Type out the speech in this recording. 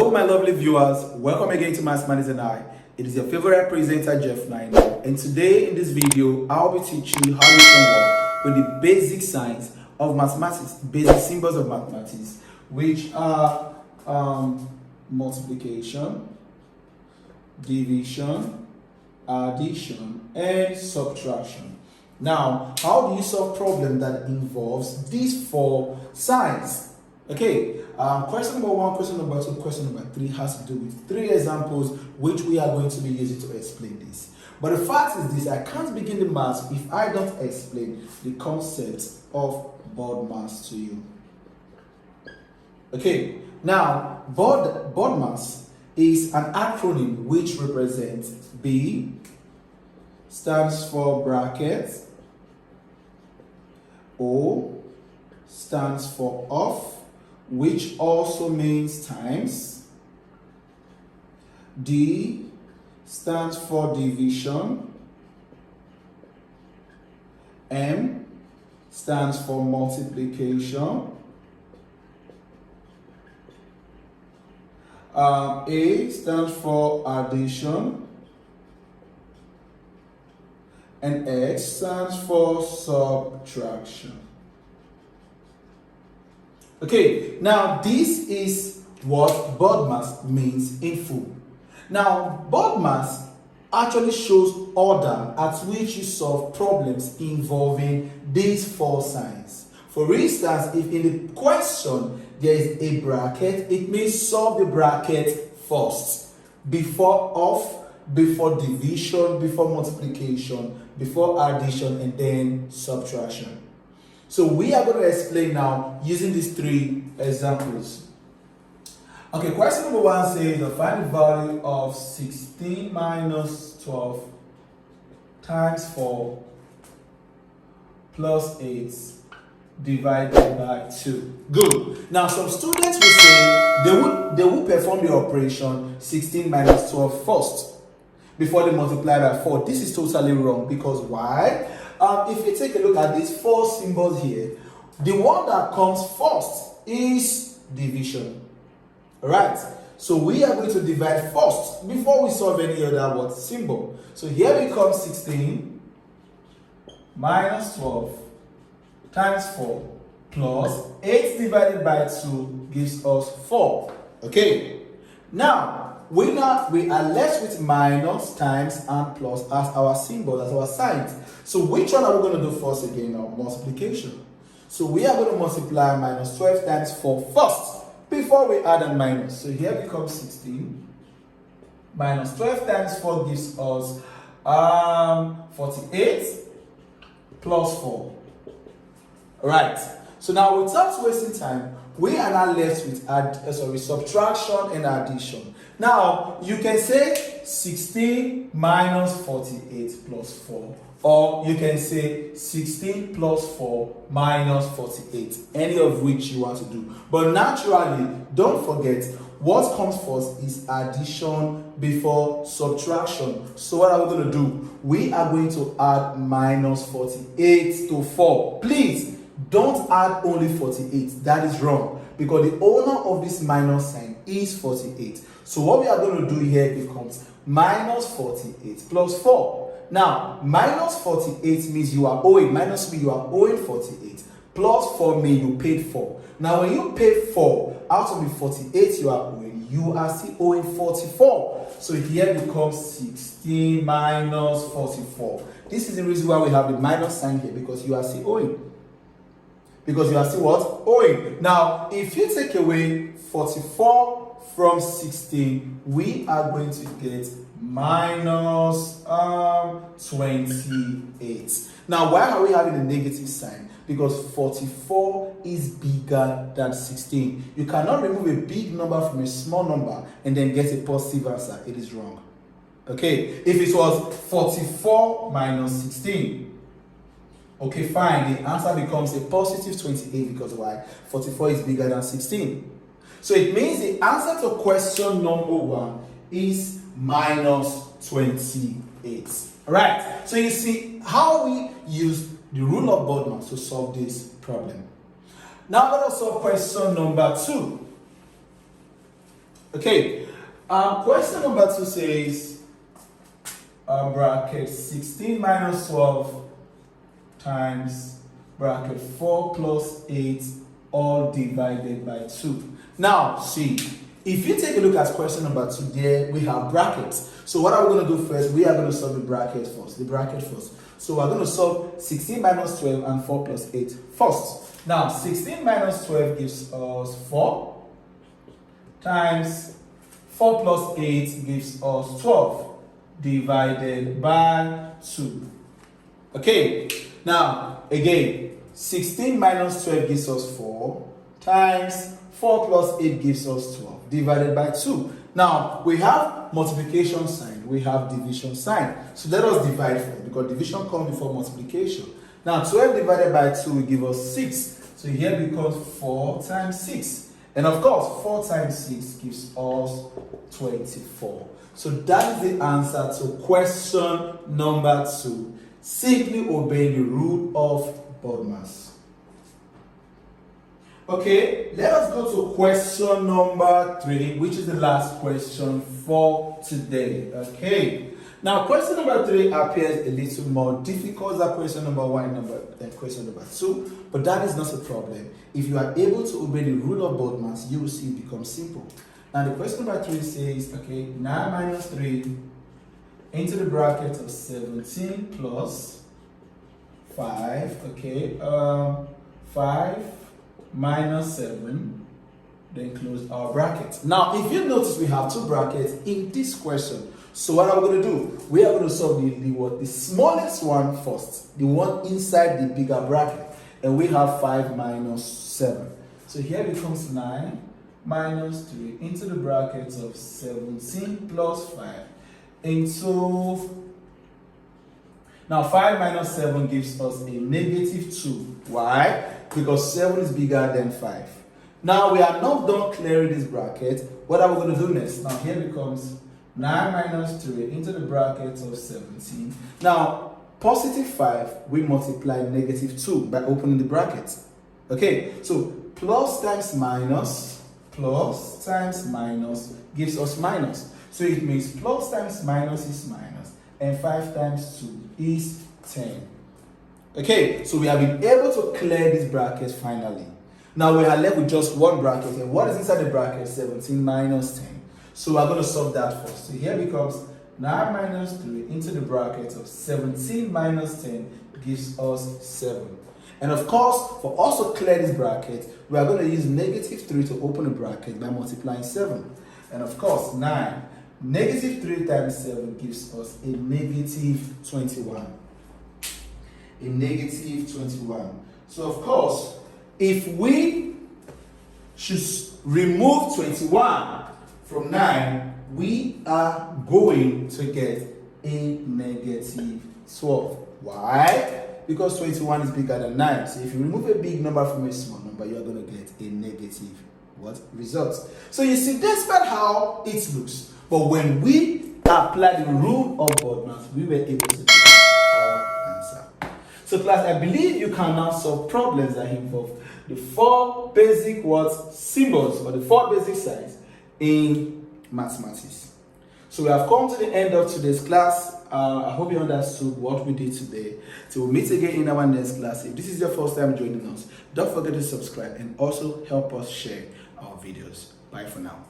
Hello my lovely viewers, welcome again to Mathematics and I. It is your favorite presenter Jeff 9, and today in this video I'll be teaching you how you can work with the basic signs of mathematics, basic symbols of mathematics, which are multiplication, division, addition, and subtraction. Now, how do you solve problem that involves these four signs? Okay, question number one, question number two, question number three has to do with three examples which we are going to be using to explain this. But the fact is this, I can't begin the math if I don't explain the concept of BODMAS to you. Okay, now BODMAS is an acronym which represents B stands for bracket, O stands for off, which also means times, D stands for division, M stands for multiplication, A stands for addition, and X stands for subtraction. Okay, now this is what BODMAS means in full. Now, BODMAS actually shows order at which you solve problems involving these four signs. For instance, if in the question there is a bracket, it means solve the bracket first, before off, before division, before multiplication, before addition, and then subtraction. So we are going to explain now using these three examples. Okay, question number one says find the value of 16 minus 12 times 4 plus 8 divided by 2. Good. Now some students will say they will perform the operation 16 minus 12 first before they multiply by 4. This is totally wrong because why? If you take a look at these four symbols here, the one that comes first is division. Alright, so we are going to divide first before we solve any other symbol. So here becomes 16 minus 12 times 4 plus 8 divided by 2 gives us 4. Okay, now we are left with minus, times, and plus as our symbol, as our signs. So which one are we going to do first again now? Multiplication. So we are going to multiply minus 12 times 4 first before we add a minus. So here becomes 16 minus 12 times 4 gives us 48 plus 4. Alright, so now without wasting time, we are now left with subtraction and addition. Now you can say 16 minus 48 plus 4, or you can say 16 plus 4 minus 48, any of which you want to do. But naturally, don't forget what comes first is addition before subtraction. So what are we going to do? We are going to add minus 48 to 4. Please don't add only 48. That is wrong because the owner of this minus sign is 48. So what we are going to do here becomes minus 48 plus 4. Now, minus 48 means you are owing, minus means you are owing 48, plus 4 means you paid 4. Now, when you pay 4 out of the 48 you are owing, you are still owing 44. So here becomes 16 minus 44. This is the reason why we have the minus sign here, because you are still owing. Because you are still what? Owing. Now, if you take away 44 from 16, we are going to get minus 28. Now, why are we having a negative sign? Because 44 is bigger than 16. You cannot remove a big number from a small number and then get a positive answer. It is wrong. Okay, if it was 44 minus 16, okay, fine, the answer becomes a positive 28 because why? 44 is bigger than 16. So it means the answer to question number 1 is minus 28. Alright, so you see how we use the rule of BODMAS to solve this problem. Now let us solve question number 2. Okay, question number 2 says bracket 16 minus 12 times bracket 4 plus 8 all divided by 2. Now, see, if you take a look at question number 2, there we have brackets. So what are we going to do first? We are going to solve the bracket first. So we're going to solve 16 minus 12 and 4 plus 8 first. Now, 16 minus 12 gives us 4 times 4 plus 8 gives us 12 divided by 2. Okay, now again, 16 minus 12 gives us 4 times 4 plus 8 gives us 12 divided by 2. Now, we have multiplication sign, we have division sign. So let us divide first, because division comes before multiplication. Now, 12 divided by 2 will give us 6. So here becomes 4 times 6. And of course, 4 times 6 gives us 24. So that is the answer to question number 2. Simply obey the rule of BODMAS. Okay, let us go to question number 3, which is the last question for today. Okay, now question number 3 appears a little more difficult than question number 1 and question number 2, but that is not a problem. If you are able to obey the rule of BODMAS, you will see it become simple. Now the question number 3 says, okay, 9 minus 3 into the bracket of 17 plus 5, okay, 5 minus 7, then close our bracket. Now, if you notice, we have 2 brackets in this question. So what are we going to do? We are going to solve the smallest one first, the one inside the bigger bracket. And we have 5 minus 7. So here becomes 9 minus 3 into the bracket of 17 plus 5 into... Now 5 minus 7 gives us a negative 2. Why? Because 7 is bigger than 5. Now we are not done clearing this bracket. What are we going to do next? Now here becomes 9 minus 3 into the bracket of 17. Now positive 5, we multiply negative 2 by opening the bracket. Okay, so plus times minus gives us minus. So it means plus times minus is minus, and 5 times 2 is 10. Okay, so we have been able to clear this bracket finally. Now we are left with just one bracket, and what is inside the bracket? 17 minus 10. So we're going to solve that first. So here becomes 9 minus 3 into the bracket of 17 minus 10 gives us 7. And of course, for us to clear this bracket, we are going to use negative 3 to open the bracket by multiplying 7. And of course, 9. Negative 3 times 7 gives us a negative 21. A negative 21. So of course, if we should remove 21 from 9, we are going to get a negative 12. Why? Because 21 is bigger than 9. So if you remove a big number from a small number, you are going to get a negative what? Results. So you see, despite how it looks, but when we apply the rule of BODMAS, we were able to get our answer. So class, I believe you can now solve problems that involve the 4 basic symbols, or the 4 basic signs in mathematics. So we have come to the end of today's class. I hope you understood what we did today. So we'll meet again in our next class. If this is your first time joining us, don't forget to subscribe and also help us share our videos. Bye for now.